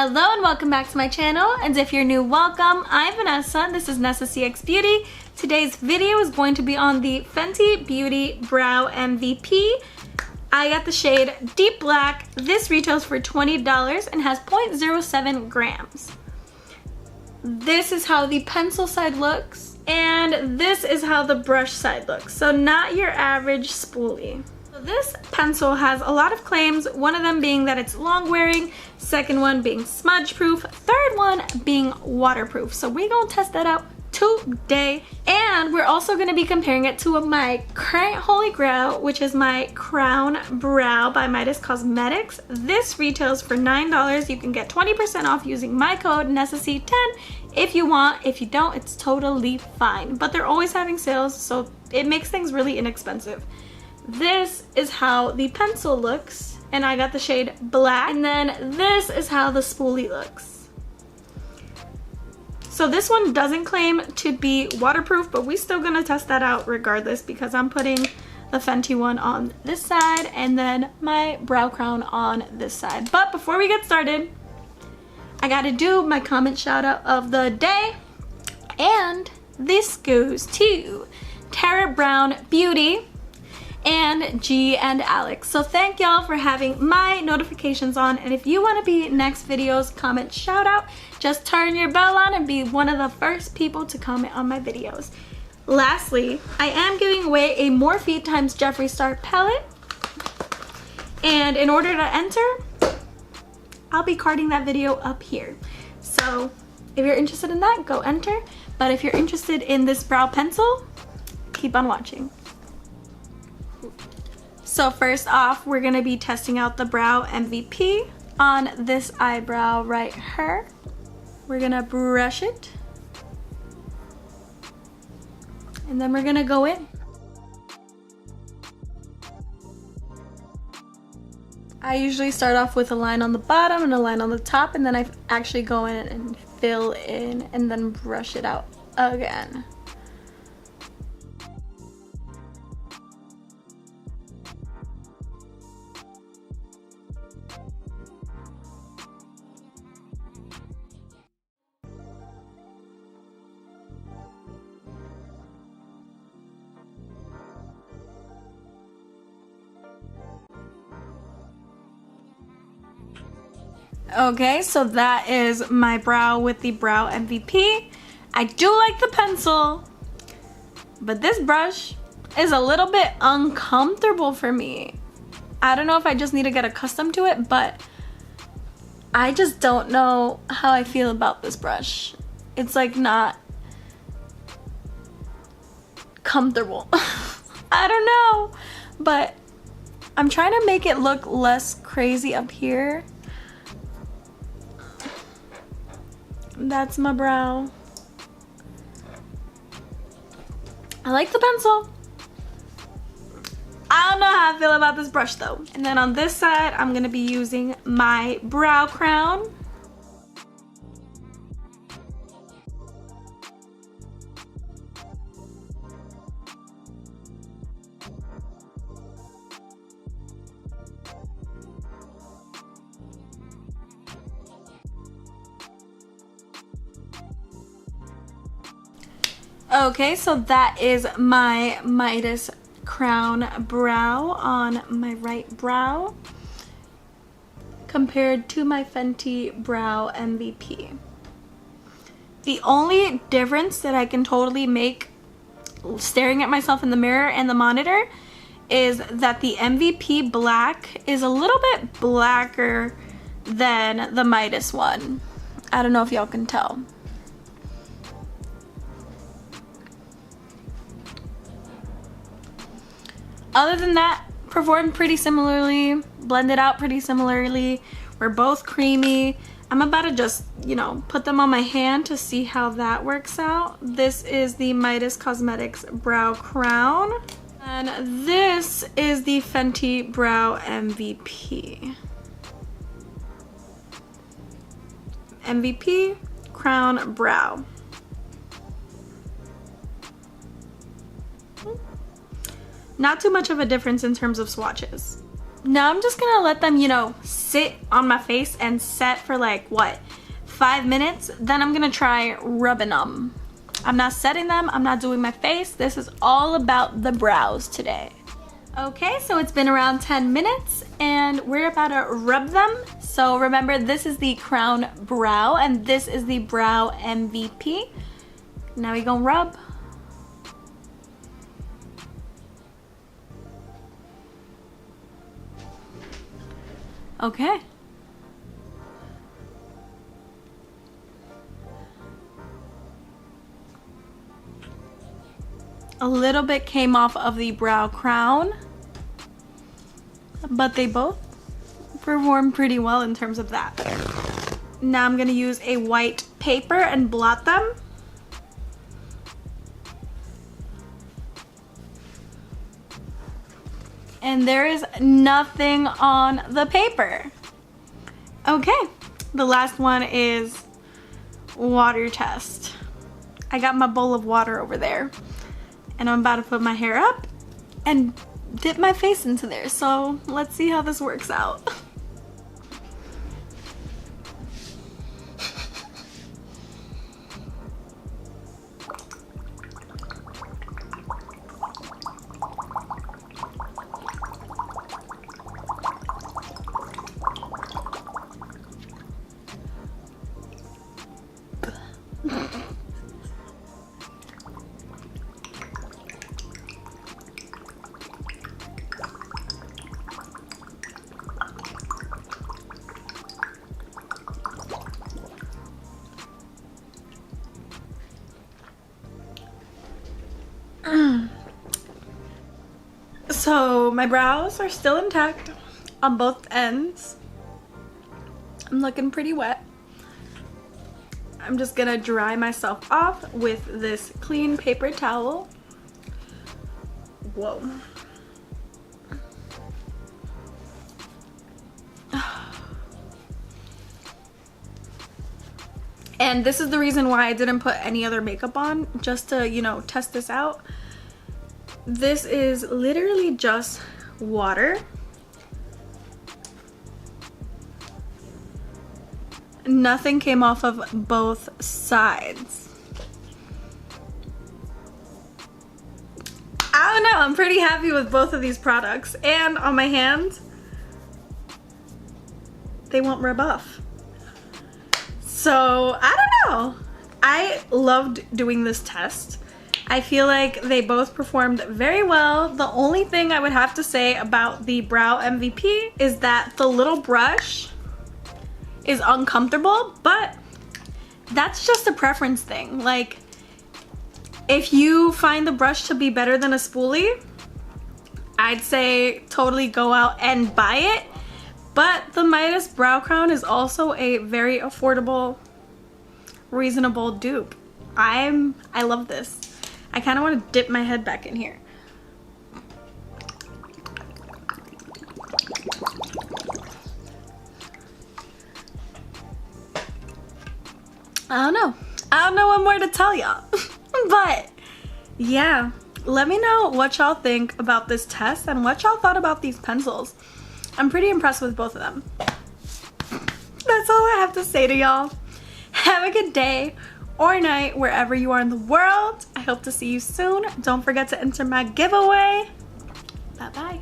Hello and welcome back to my channel, and if you're new, welcome. I'm Vanessa and this is Nessa CX Beauty. Today's video is going to be on the Fenty Beauty Brow MVP. I got the shade Deep Black. This retails for $20 and has 0.07 grams. This is how the pencil side looks, and this is how the brush side looks. So not your average spoolie. This pencil has a lot of claims, one of them being that it's long wearing, second one being smudge proof, third one being waterproof. So we're gonna test that out today, and we're also going to be comparing it to my current holy grail, which is my Crown Brow by Midas Cosmetics. This retails for $9. You can get 20% off using my code NESSAC10 if you want. If you don't, it's totally fine, but they're always having sales, so it makes things really inexpensive. This is how the pencil looks, and I got the shade Black, and then this is how the spoolie looks. So this one doesn't claim to be waterproof, but we're still gonna test that out regardless because I'm putting the Fenty one on this side and then my brow crown on this side. But before we get started, I gotta do my comment shout out of the day, and this goes to Tara Brown Beauty and G and Alex. So thank y'all for having my notifications on, and if you want to be next video's comment shout out, just turn your bell on and be one of the first people to comment on my videos. Lastly, I am giving away a Morphe times Jeffree Star palette, and in order to enter, I'll be carding that video up here. So if you're interested in that, go enter, but if you're interested in this brow pencil, keep on watching. So first off, we're gonna be testing out the Brow MVP on this eyebrow right here. We're gonna brush it, and then we're gonna go in. I usually start off with a line on the bottom and a line on the top, and then I actually go in and fill in and then brush it out again. Okay, so that is my brow with the Brow MVP. I do like the pencil, but this brush is a little bit uncomfortable for me. I don't know if I just need to get accustomed to it, but I just don't know how I feel about this brush. It's like not comfortable. I don't know, but I'm trying to make it look less crazy up here. That's my brow. I like the pencil. I don't know how I feel about this brush though. And then on this side, I'm gonna be using my brow crown. Okay, so that is my Midas crown brow on my right brow compared to my Fenty Brow MVP. The only difference that I can totally make staring at myself in the mirror and the monitor is that the MVP Black is a little bit blacker than the Midas one. I don't know if y'all can tell. Other than that, performed pretty similarly, blended out pretty similarly. We're both creamy. I'm about to just, you know, put them on my hand to see how that works out. This is the Midas Cosmetics Brow Crown, and this is the Fenty Brow MVP. MVP Crown Brow. Not too much of a difference in terms of swatches. Now I'm just gonna let them, you know, sit on my face and set for like, what, 5 minutes? Then I'm gonna try rubbing them. I'm not setting them, I'm not doing my face. This is all about the brows today. Okay, so it's been around 10 minutes and we're about to rub them. So remember, this is the Crown Brow and this is the Brow MVP. Now we gonna rub. Okay. A little bit came off of the brow crown, but they both perform pretty well in terms of that. Now I'm gonna use a white paper and blot them. And there is nothing on the paper. Okay, the last one is water test. I got my bowl of water over there and I'm about to put my hair up and dip my face into there. So let's see how this works out. So my brows are still intact on both ends. I'm looking pretty wet. I'm just gonna dry myself off with this clean paper towel. Whoa. And this is the reason why I didn't put any other makeup on, just to, you know, test this out. This is literally just water. Nothing came off of both sides. I don't know, I'm pretty happy with both of these products. And on my hands, they won't rub off. So, I don't know. I loved doing this test. I feel like they both performed very well. The only thing I would have to say about the Brow MVP is that the little brush is uncomfortable, but that's just a preference thing. Like, if you find the brush to be better than a spoolie, I'd say totally go out and buy it. But the Midas Brow Crown is also a very affordable, reasonable dupe. I love this. I kind of want to dip my head back in here. I don't know what more to tell y'all. But yeah, let me know what y'all think about this test and what y'all thought about these pencils. I'm pretty impressed with both of them. That's all I have to say to y'all. Have a good day or night wherever you are in the world. I hope to see you soon. Don't forget to enter my giveaway. Bye bye.